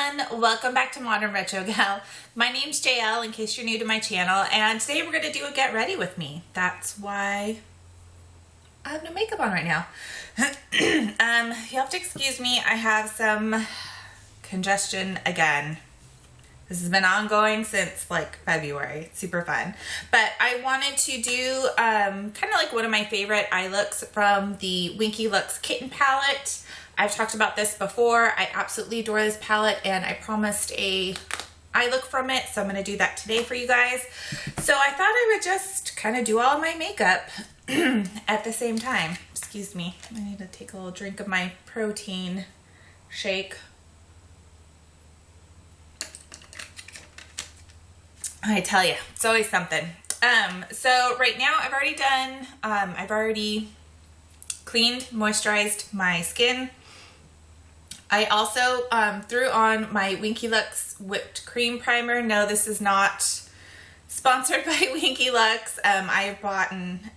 everyone, welcome back to Modern Retro Gal. My name's JL in case you're new to my channel, and today we're going to do a get ready with me. That's why I have no makeup on right now. You'll have to excuse me, I have some congestion again. This has been ongoing since like February. It's super fun. But I wanted to do kind of like one of my favorite eye looks from the Winky Lux Kitten Palette. I've talked about this before. I absolutely adore this palette and I promised a eye look from it, so I'm going to do that today for you guys. So I thought I would just kind of do all my makeup at the same time. Excuse me. I need to take a little drink of my protein shake. I tell you, it's always something. So right now I've already done, I've already cleaned, moisturized my skin. I also threw on my Winky Lux whipped cream primer. No, this is not sponsored by Winky Lux. I've bought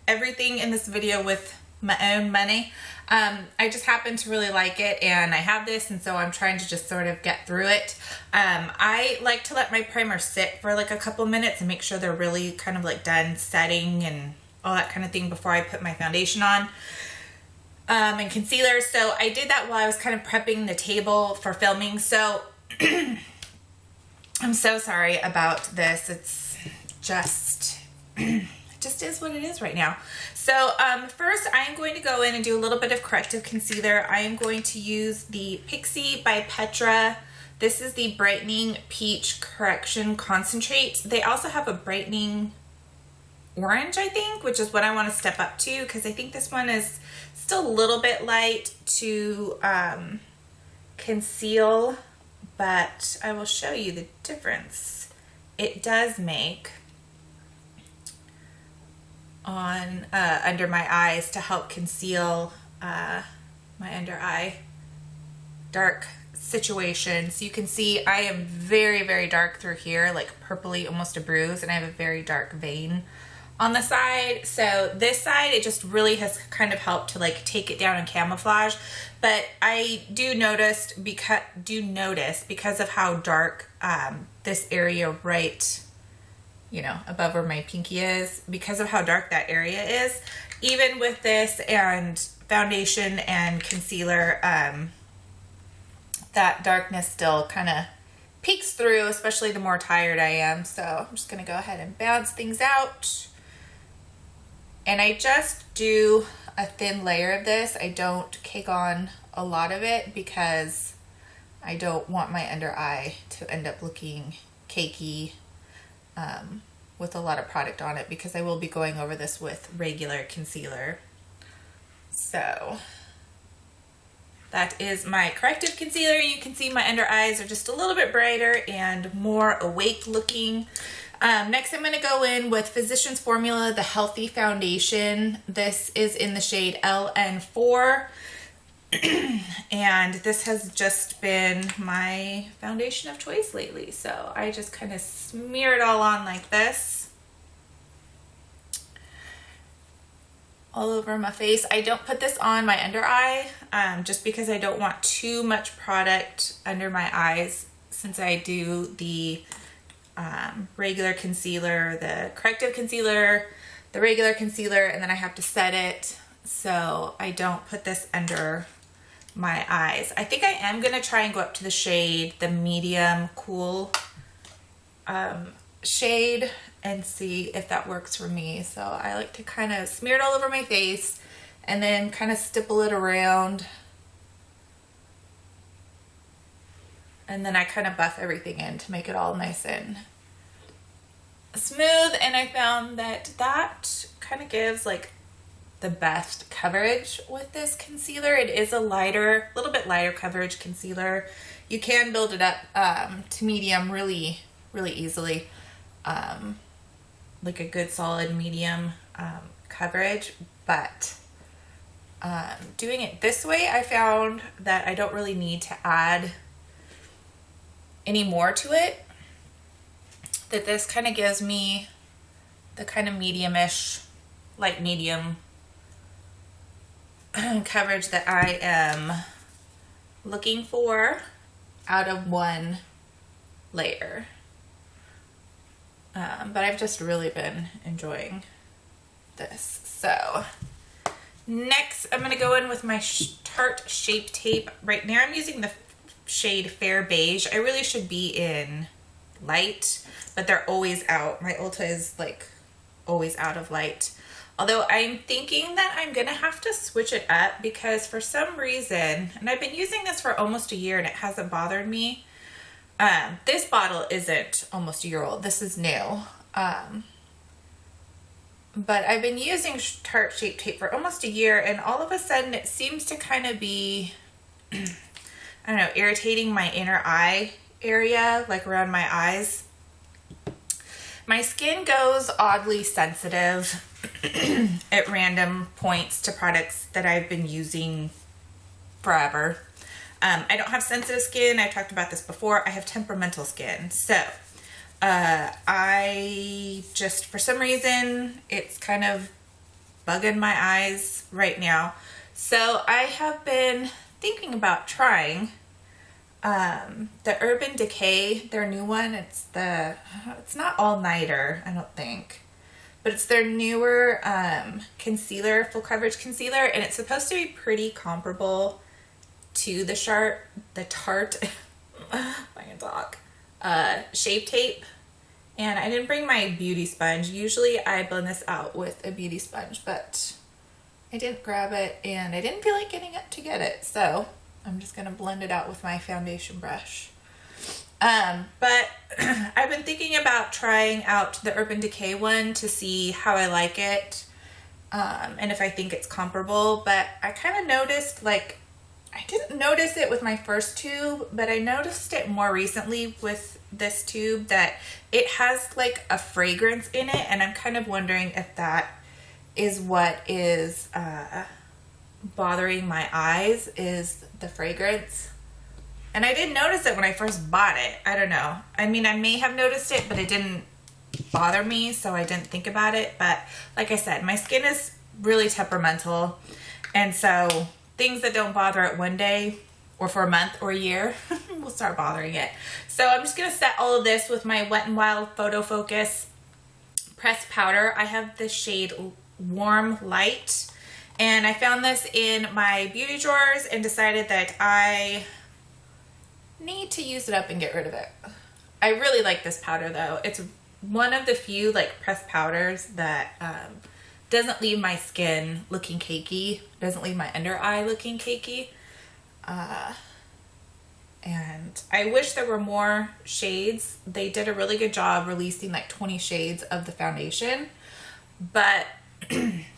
everything in this video with my own money. I just happen to really like it and I have this, and so I'm trying to just sort of get through it. I like to let my primer sit for like a couple minutes and make sure they're really kind of like done setting and all that kind of thing before I put my foundation on. And concealer. So I did that while I was kind of prepping the table for filming. So I'm so sorry about this. It's just, it just is what it is right now. So first I'm going to go in and do a little bit of corrective concealer. I am going to use the Pixi by Petra. This is the Brightening Peach Correction Concentrate. They also have a Brightening Orange, I think, which is what I want to step up to because I think this one is still a little bit light to conceal, but I will show you the difference it does make on under my eyes to help conceal my under eye dark situation. So you can see I am very, very dark through here, like purpley, almost a bruise, and I have a very dark vein on the side. So this side, it just really has kind of helped to like take it down and camouflage. But I do notice because of how dark this area right, you know, above where my pinky is, because of how dark that area is, even with this and foundation and concealer, that darkness still kind of peeks through, especially the more tired I am. So I'm just gonna go ahead and balance things out. And I just do a thin layer of this. I don't cake on a lot of it because I don't want my under eye to end up looking cakey with a lot of product on it, because I will be going over this with regular concealer. So that is my corrective concealer. You can see my under eyes are just a little bit brighter and more awake looking. Next I'm going to go in with Physicians Formula, the Healthy Foundation. This is in the shade LN4. And this has just been my foundation of choice lately. So I just kind of smear it all on like this. All over my face. I don't put this on my under eye just because I don't want too much product under my eyes, since I do the regular concealer, the corrective concealer, the regular concealer, and then I have to set it, so I don't put this under my eyes. I think I am going to try and go up to the shade, the medium cool shade, and see if that works for me. So I like to kind of smear it all over my face and then kind of stipple it around, and then I kind of buff everything in to make it all nice and smooth. And I found that that kind of gives like the best coverage with this concealer. It is a lighter, little bit lighter coverage concealer. You can build it up to medium really, really easily. Like a good solid medium coverage, but doing it this way, I found that I don't really need to add any more to it, that this kind of gives me the kind of medium-ish, light medium coverage that I am looking for. out of one layer. But I've just really been enjoying this. So next I'm going to go in with my Tarte Shape Tape. Right now I'm using the shade Fair Beige. I really should be in light, but they're always out. My Ulta is like always out of light. Although I'm thinking that I'm gonna have to switch it up because for some reason, and I've been using this for almost a year and it hasn't bothered me. This bottle isn't almost a year old. This is new. But I've been using Tarte Shape Tape for almost a year, and all of a sudden it seems to kind of be, I don't know, irritating my inner eye area, like around my eyes. My skin goes oddly sensitive at random points to products that I've been using forever. I don't have sensitive skin. I've talked about this before. I have temperamental skin. So I just, for some reason, it's kind of bugging my eyes right now. So I have been thinking about trying the Urban Decay, their new one. It's not All Nighter, I don't think, but it's their newer concealer, full coverage concealer, and it's supposed to be pretty comparable to the Tarte I can talk Shape Tape. And I didn't bring my beauty sponge. Usually I blend this out with a beauty sponge, but I didn't grab it and I didn't feel like getting it to get it, so I'm just gonna blend it out with my foundation brush. But I've been thinking about trying out the Urban Decay one to see how I like it, and if I think it's comparable. But I kind of noticed, like, I didn't notice it with my first tube, but I noticed it more recently with this tube, that it has like a fragrance in it, and I'm kind of wondering if that is what is bothering my eyes, is the fragrance. And I didn't notice it when I first bought it. I don't know. I mean, I may have noticed it, but it didn't bother me, so I didn't think about it. But like I said, my skin is really temperamental, and so things that don't bother it one day or for a month or a year will start bothering it. So I'm just gonna set all of this with my Wet n Wild Photo Focus pressed powder. I have the shade Warm Light, and I found this in my beauty drawers and decided that I need to use it up and get rid of it. I really like this powder though. It's one of the few like pressed powders that doesn't leave my skin looking cakey, doesn't leave my under eye looking cakey. And I wish there were more shades. They did a really good job releasing like 20 shades of the foundation, but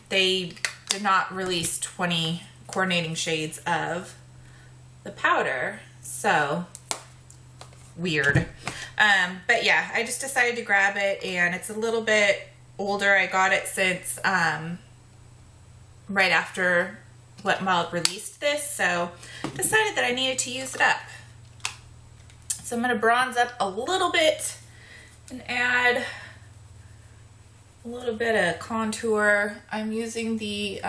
they did not release 20 coordinating shades of the powder. So weird. But yeah, I just decided to grab it, and it's a little bit older. I got it since right after Wet n Wild released this, so decided that I needed to use it up. So I'm going to bronze up a little bit and add a little bit of contour. I'm using the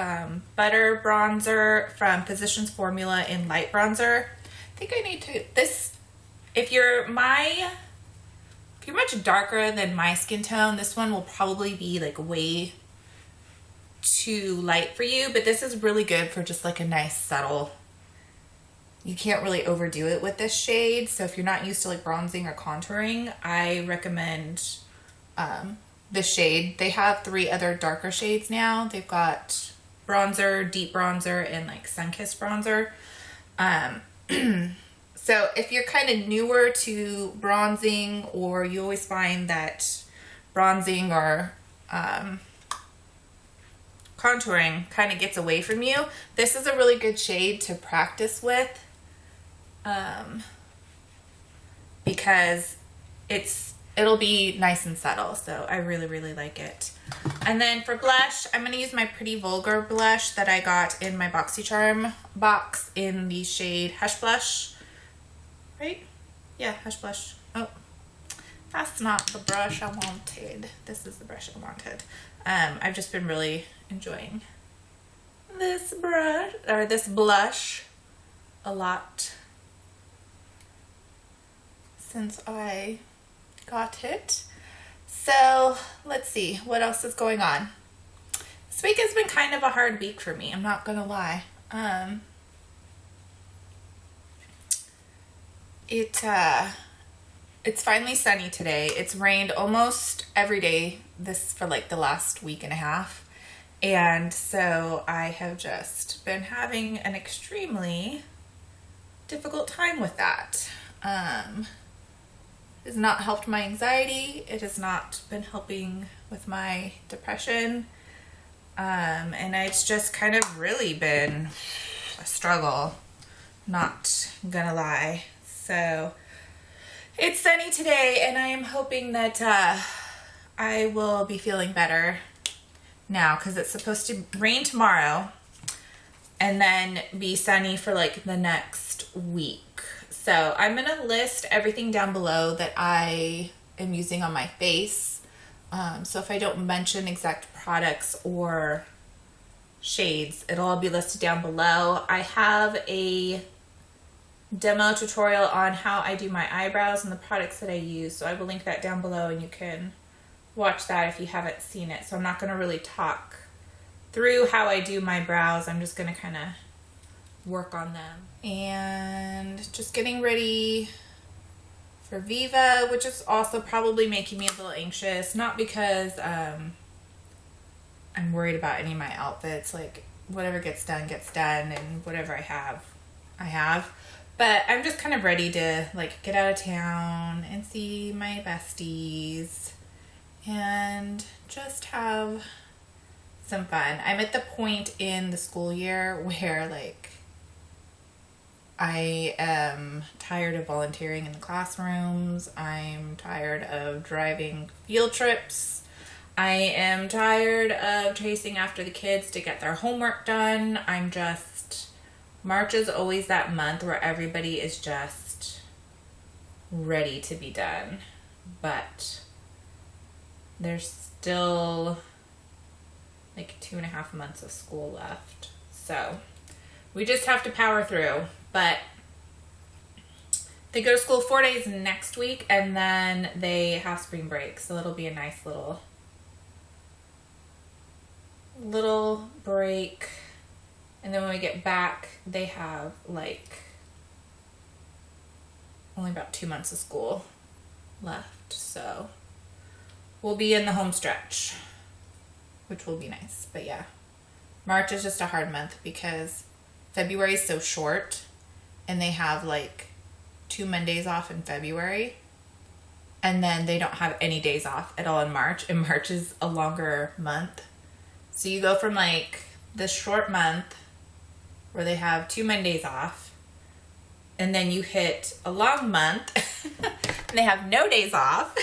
Butter Bronzer from Physicians Formula in Light Bronzer. I think I need to, if you're much darker than my skin tone, this one will probably be like way too light for you, but this is really good for just like a nice subtle. You can't really overdo it with this shade, so if you're not used to like bronzing or contouring, I recommend this shade. They have 3 other darker shades now. They've got bronzer, deep bronzer, and like sun-kissed bronzer. So if you're kind of newer to bronzing, or you always find that bronzing or contouring kind of gets away from you, this is a really good shade to practice with, because it'll be nice and subtle. So I really, really like it. And then for blush, I'm going to use my Pretty Vulgar blush that I got in my BoxyCharm box in the shade Hush Blush. Right? Yeah, Hush Blush. Oh, that's not the brush I wanted. This is the brush I wanted. I've just been really enjoying this brush, or this blush, a lot. since I got it. So let's see what else is going on. This week has been kind of a hard week for me, I'm not gonna lie. It's finally sunny today. It's rained almost every day for like the last week and a half. And so I have just been having an extremely difficult time with that. It has not helped my anxiety. It has not been helping with my depression. And it's just kind of really been a struggle, not gonna lie. So it's sunny today, and I am hoping that I will be feeling better now, because it's supposed to rain tomorrow and then be sunny for like the next week. So I'm gonna list everything down below that I am using on my face. So if I don't mention exact products or shades, it'll all be listed down below. I have a demo tutorial on how I do my eyebrows and the products that I use, so I will link that down below and you can watch that if you haven't seen it. So I'm not going to really talk through how I do my brows. I'm just going to kind of work on them. And just getting ready for Viva, which is also probably making me a little anxious. Not because I'm worried about any of my outfits. Like, whatever gets done, and whatever I have. But I'm just kind of ready to like get out of town and see my besties and just have some fun. I'm at the point in the school year where like I am tired of volunteering in the classrooms. I'm tired of driving field trips. I am tired of chasing after the kids to get their homework done. March is always that month where everybody is just ready to be done. But there's still like 2.5 months of school left. So we just have to power through. But they go to school 4 days next week, and then they have spring break. So it'll be a nice little break. And then when we get back, they have like only about 2 months of school left. So we'll be in the home stretch, which will be nice. But yeah, March is just a hard month because February is so short, and they have like 2 Mondays off in February. And then they don't have any days off at all in March. And March is a longer month. So you go from like this short month where they have 2 Mondays off, and then you hit a long month and they have no days off.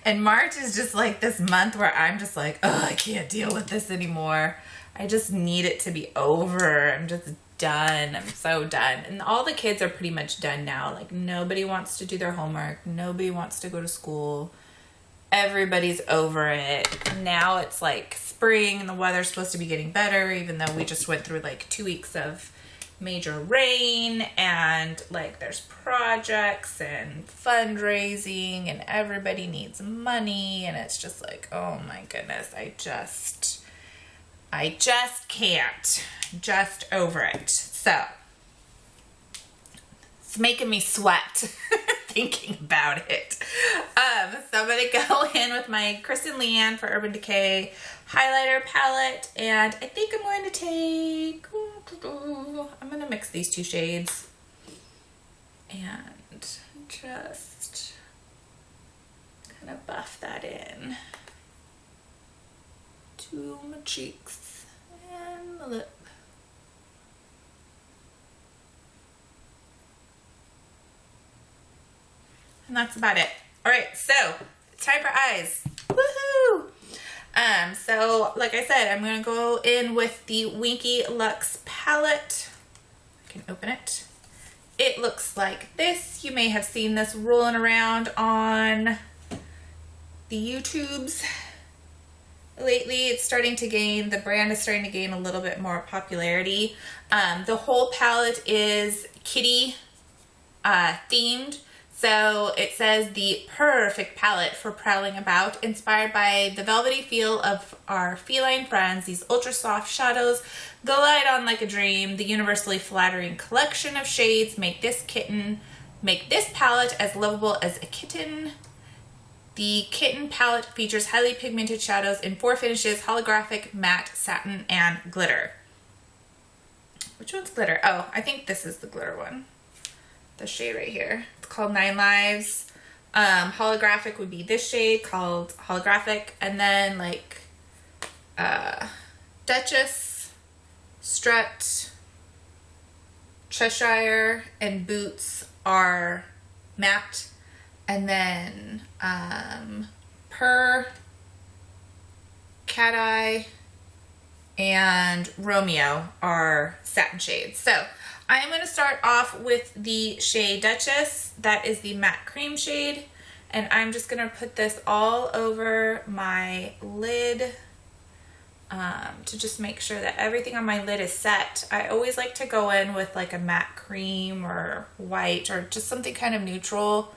And March is just like this month where I'm just like, oh, I can't deal with this anymore. I just need it to be over. I'm just done. I'm so done. And all the kids are pretty much done now. Like, nobody wants to do their homework. Nobody wants to go to school. Everybody's over it. Now it's like spring and the weather's supposed to be getting better, even though we just went through like 2 weeks of major rain, and like there's projects and fundraising and everybody needs money, and it's just like, oh my goodness, I just can't. Just over it. So it's making me sweat thinking about it. So I'm gonna go in with my Kristen Leanne for Urban Decay highlighter palette, and I think I'm going to mix these two shades and just kind of buff that in to my cheeks and my lip. And that's about it. All right, so time for eyes. Woohoo! So like I said, I'm gonna go in with the Winky Lux palette. I can open it. It looks like this. You may have seen this rolling around on the YouTubes lately. It's starting to gain, the brand is starting to gain a little bit more popularity. The whole palette is kitty themed. So it says the perfect palette for prowling about, inspired by the velvety feel of our feline friends. These ultra soft shadows glide on like a dream. The universally flattering collection of shades make this palette as lovable as a kitten. The Kitten Palette features highly pigmented shadows in 4 finishes: holographic, matte, satin, and glitter. Which one's glitter? Oh, I think this is the glitter one. The shade right here. It's called 9 Lives. Holographic would be this shade called Holographic. And then like Duchess, Strut, Cheshire, and Boots are matte. And then Purr, Cat Eye, and Romeo are satin shades. So I am going to start off with the shade Duchess. That is the matte cream shade. And I'm just going to put this all over my lid to just make sure that everything on my lid is set. I always like to go in with like a matte cream or white or just something kind of neutral,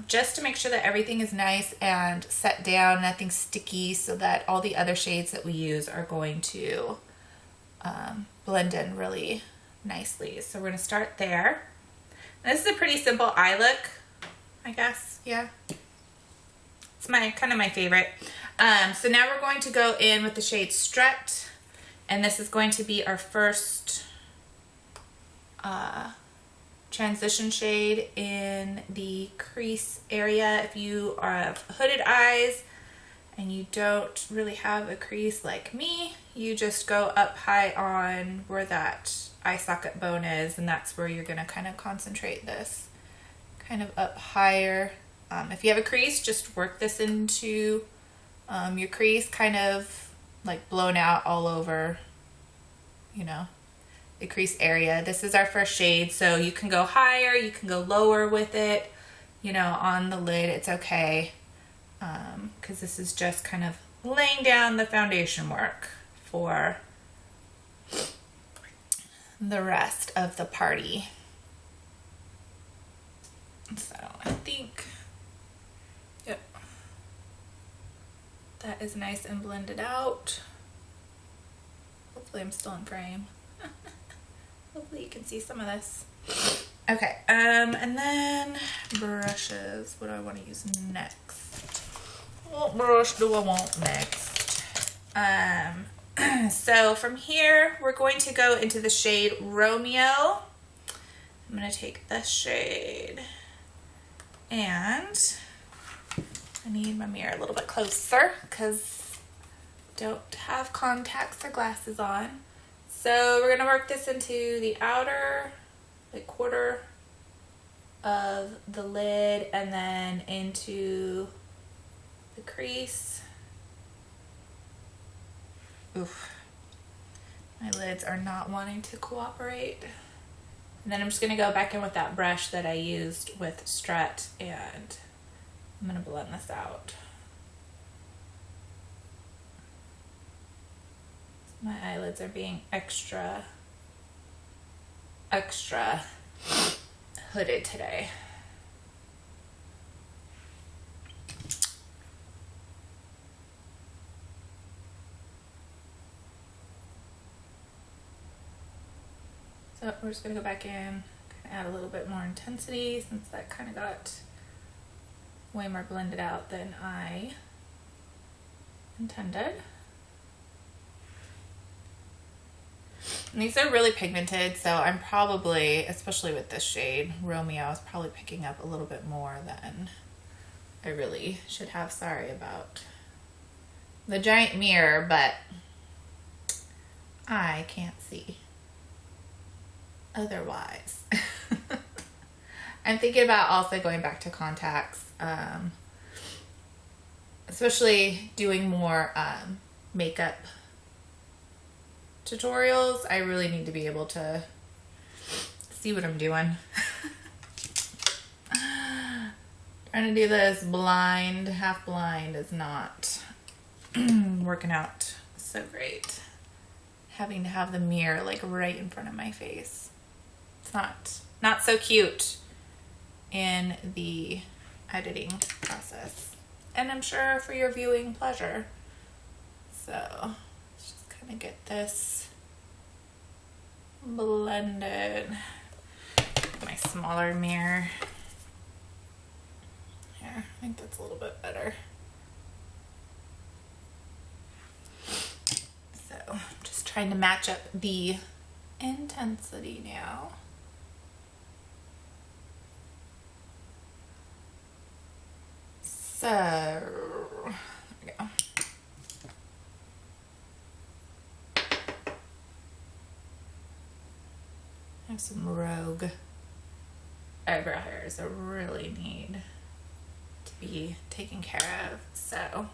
just to make sure that everything is nice and set down, nothing sticky, so that all the other shades that we use are going to blend in really nicely. So we're going to start there. And this is a pretty simple eye look, I guess. Yeah, it's kind of my favorite. So now we're going to go in with the shade Strut, and this is going to be our first transition shade in the crease area. If you have hooded eyes and you don't really have a crease like me, you just go up high on where that eye socket bone is, and that's where you're going to kind of concentrate this kind of up higher. If you have a crease, just work this into your crease, kind of like blown out all over, you know, the crease area. This is our first shade, so you can go higher, you can go lower with it, you know, on the lid. It's okay, because this is just kind of laying down the foundation work for the rest of the party. So I think, yep, that is nice and blended out. Hopefully I'm still in frame. Hopefully you can see some of this. Okay, and then brushes. What do I want to use next? What brush do I want next? So from here, we're going to go into the shade Romeo. I'm going to take this shade, and I need my mirror a little bit closer because I don't have contacts or glasses on. So we're going to work this into the outer like quarter of the lid and then into the crease. Oof. My lids are not wanting to cooperate. And then I'm just going to go back in with that brush that I used with Strut, and I'm going to blend this out. My eyelids are being extra hooded today. So we're just going to go back in, add a little bit more intensity since that kind of got way more blended out than I intended. And these are really pigmented, so I'm probably, especially with this shade, Romeo, I was probably picking up a little bit more than I really should have. Sorry about the giant mirror, but I can't see otherwise. I'm thinking about also going back to contacts, especially doing more makeup tutorials. I really need to be able to see what I'm doing. Trying to do this blind, half blind is not working out so great. Having to have the mirror like right in front of my face. It's not so cute in the editing process. And I'm sure for your viewing pleasure. So let's just kind of get this blended. My smaller mirror. Here, I think that's a little bit better. So just trying to match up the intensity now. So there we go. I have some rogue eyebrow hairs that really need to be taken care of. So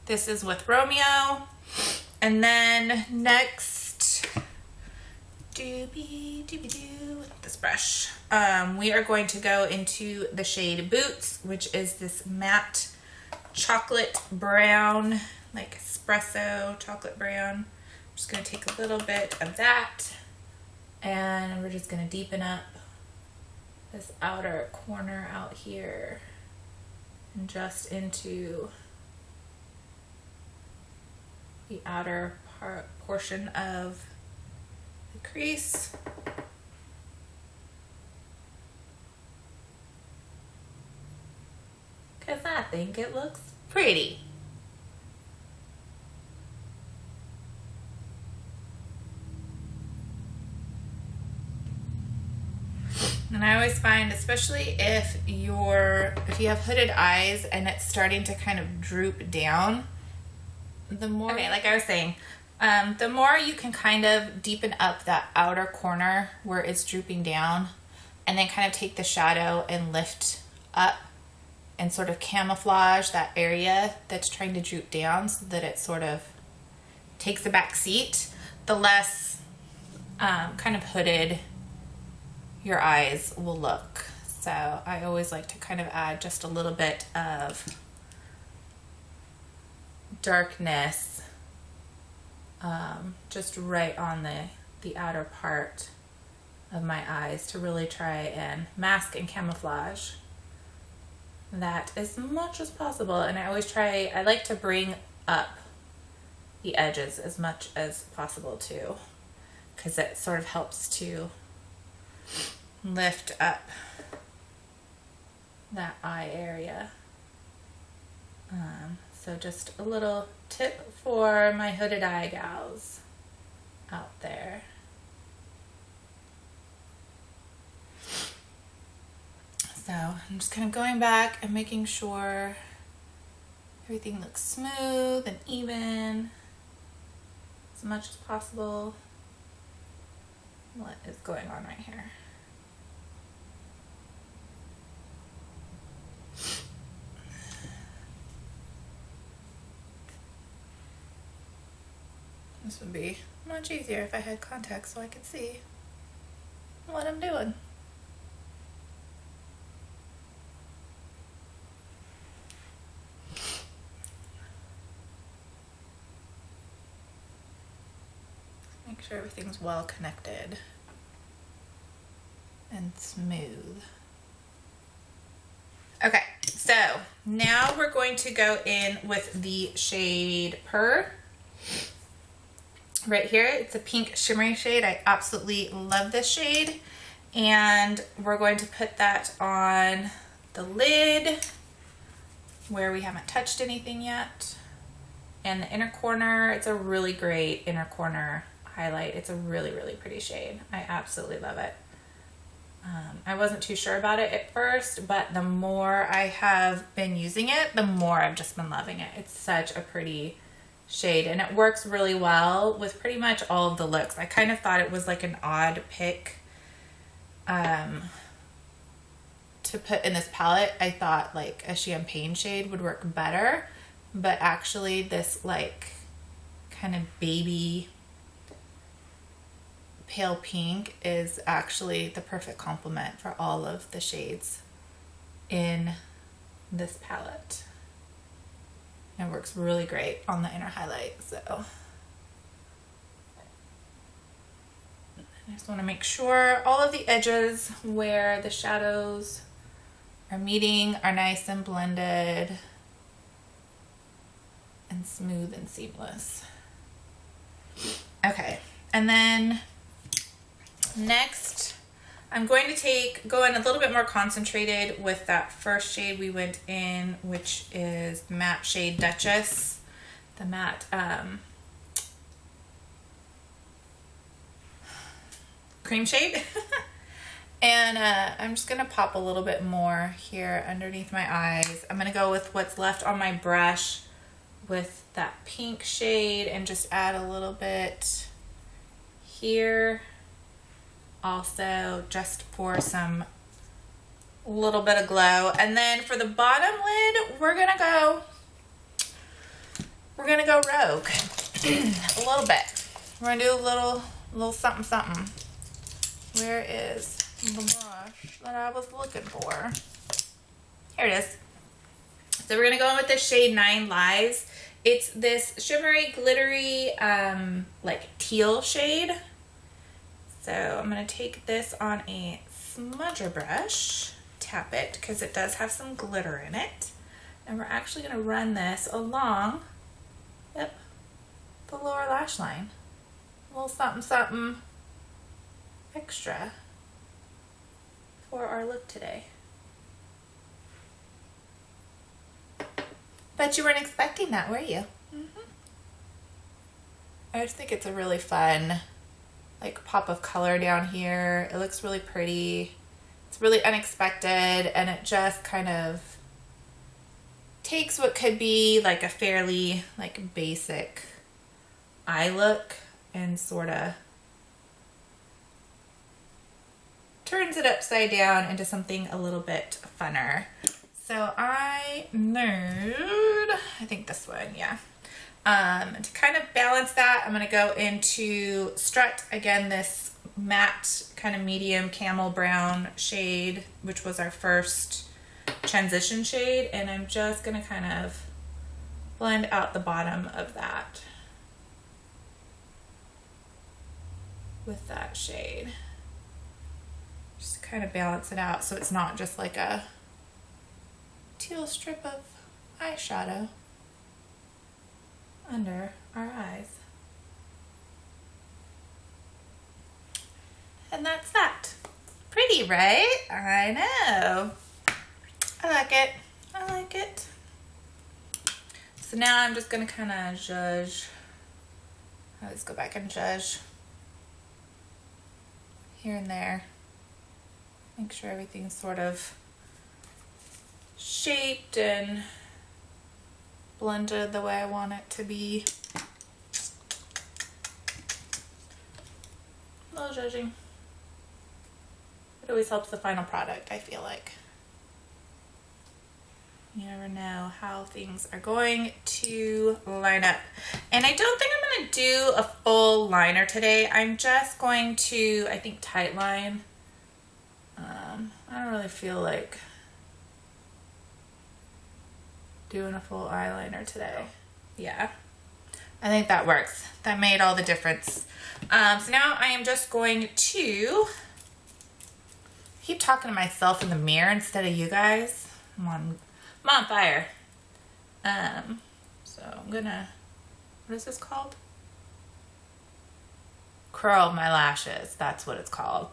this is with Romeo. And then next, with this brush, we are going to go into the shade Boots, which is this matte chocolate brown, like espresso chocolate brown. I'm just going to take a little bit of that, and we're just going to deepen up this outer corner out here and just into the outer portion of the crease. Because I think it looks pretty. And I always find, especially if you have hooded eyes and it's starting to kind of droop down, the more, okay, like I was saying, the more you can kind of deepen up that outer corner where it's drooping down, and then kind of take the shadow and lift up and sort of camouflage that area that's trying to droop down so that it sort of takes the back seat, the less kind of hooded your eyes will look. So I always like to kind of add just a little bit of darkness just right on the outer part of my eyes to really try and mask and camouflage that as much as possible. And I like to bring up the edges as much as possible too, because it sort of helps to lift up that eye area. So just a little tip for my hooded eye gals out there. So I'm just kind of going back and making sure everything looks smooth and even as much as possible. What is going on right here? This would be much easier if I had contacts so I could see what I'm doing. Make sure everything's well connected and smooth. Okay, so now we're going to go in with the shade Purr. Right here, it's a pink shimmery shade. I absolutely love this shade. And we're going to put that on the lid where we haven't touched anything yet. And the inner corner, it's a really great inner corner highlight. It's a really, really pretty shade. I absolutely love it. I wasn't too sure about it at first, but the more I have been using it, the more I've just been loving it. It's such a pretty shade, and it works really well with pretty much all of the looks. I kind of thought it was like an odd pick to put in this palette. I thought like a champagne shade would work better, but actually this like kind of baby pale pink is actually the perfect complement for all of the shades in this palette. It works really great on the inner highlight. So I just want to make sure all of the edges where the shadows are meeting are nice and blended and smooth and seamless. Okay, and then next I'm going to go in a little bit more concentrated with that first shade we went in, which is matte shade Duchess, the matte cream shade. And I'm just gonna pop a little bit more here underneath my eyes. I'm gonna go with what's left on my brush with that pink shade and just add a little bit here. Also just for some little bit of glow. And then for the bottom lid, we're gonna go rogue a little bit. We're gonna do a little something something. Where is the brush that I was looking for? Here it is. So we're gonna go in with the shade 9 Lives. It's this shimmery, glittery, like teal shade. So I'm gonna take this on a smudger brush, tap it, because it does have some glitter in it. And we're actually gonna run this along, yep, the lower lash line. A little something, something extra for our look today. Bet you weren't expecting that, were you? I just think it's a really fun, like, pop of color down here. It looks really pretty. It's really unexpected, and it just kind of takes what could be like a fairly like basic eye look and sort of turns it upside down into something a little bit funner. So I think this one, yeah. To kind of balance that, I'm going to go into Strut, again, this matte kind of medium camel brown shade, which was our first transition shade, and I'm just going to kind of blend out the bottom of that with that shade. Just kind of balance it out so it's not just like a teal strip of eyeshadow under our eyes. And that's that. Pretty, right? I know. I like it. I like it. So now I'm just gonna kind of zhuzh. Let's go back and zhuzh here and there. Make sure everything's sort of shaped and blended the way I want it to be. A little judging. It always helps the final product, I feel like. You never know how things are going to line up. And I don't think I'm going to do a full liner today. I'm just going to, I think, tight line. I don't really feel like doing a full eyeliner today. Yeah, I think that works. That made all the difference. So now I am just going to keep talking to myself in the mirror instead of you guys. I'm on fire. So I'm gonna, what is this called? Curl my lashes. That's what it's called.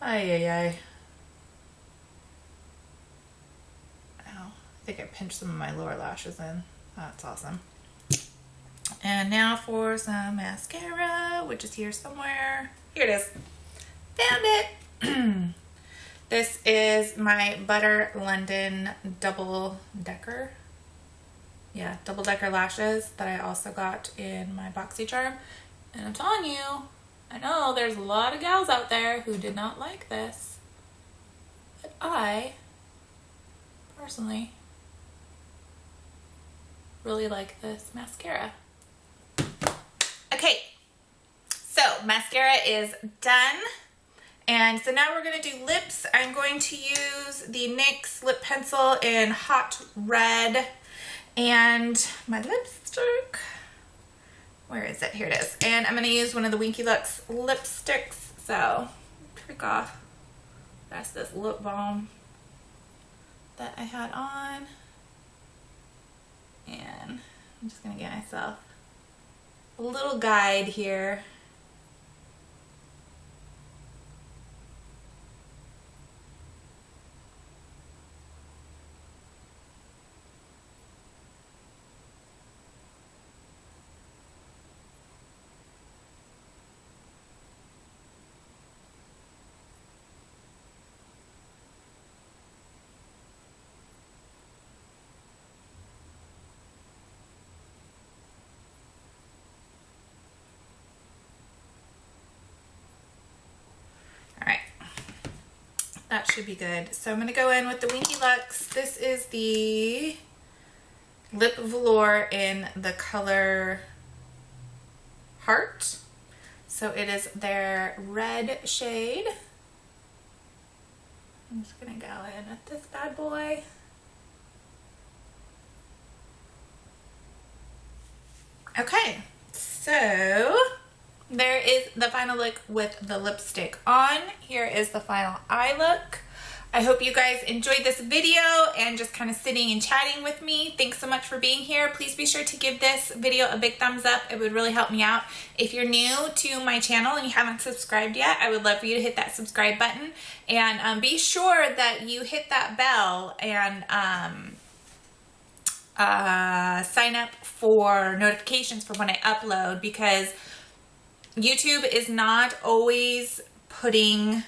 Ay, ay, ay. Ow. I think I pinched some of my lower lashes in. That's awesome. And now for some mascara, which is here somewhere. Here it is. Found it. This is my Butter London double decker. Yeah, double decker lashes that I also got in my BoxyCharm. And I'm telling you, I know there's a lot of gals out there who did not like this, but I personally really like this mascara. Okay, so mascara is done. And so now we're going to do lips. I'm going to use the NYX lip pencil in Hot Red and my lipstick. Where is it? Here it is. And I'm going to use one of the Winky Lux lipsticks. So take off That's this lip balm that I had on. And I'm just gonna get myself a little guide here. That should be good. So I'm going to go in with the Winky Lux. This is the Lip Velour in the color Heart. So it is their red shade. I'm just going to go in with this bad boy. Okay, so there is the final look with the lipstick on. Here is the final eye look. I hope you guys enjoyed this video and just kind of sitting and chatting with me. Thanks so much for being here. Please be sure to give this video a big thumbs up. It would really help me out. If you're new to my channel and you haven't subscribed yet, I would love for you to hit that subscribe button. And be sure that you hit that bell and sign up for notifications for when I upload, because YouTube is not always putting,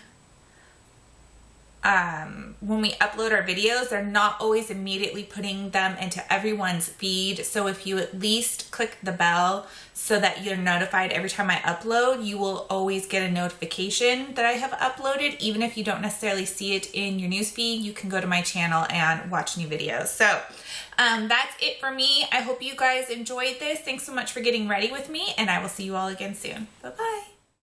when we upload our videos, they're not always immediately putting them into everyone's feed. So if you at least click the bell so that you're notified every time I upload, you will always get a notification that I have uploaded. Even if you don't necessarily see it in your newsfeed, you can go to my channel and watch new videos. So that's it for me. I hope you guys enjoyed this. Thanks so much for getting ready with me, and I will see you all again soon. Bye-bye.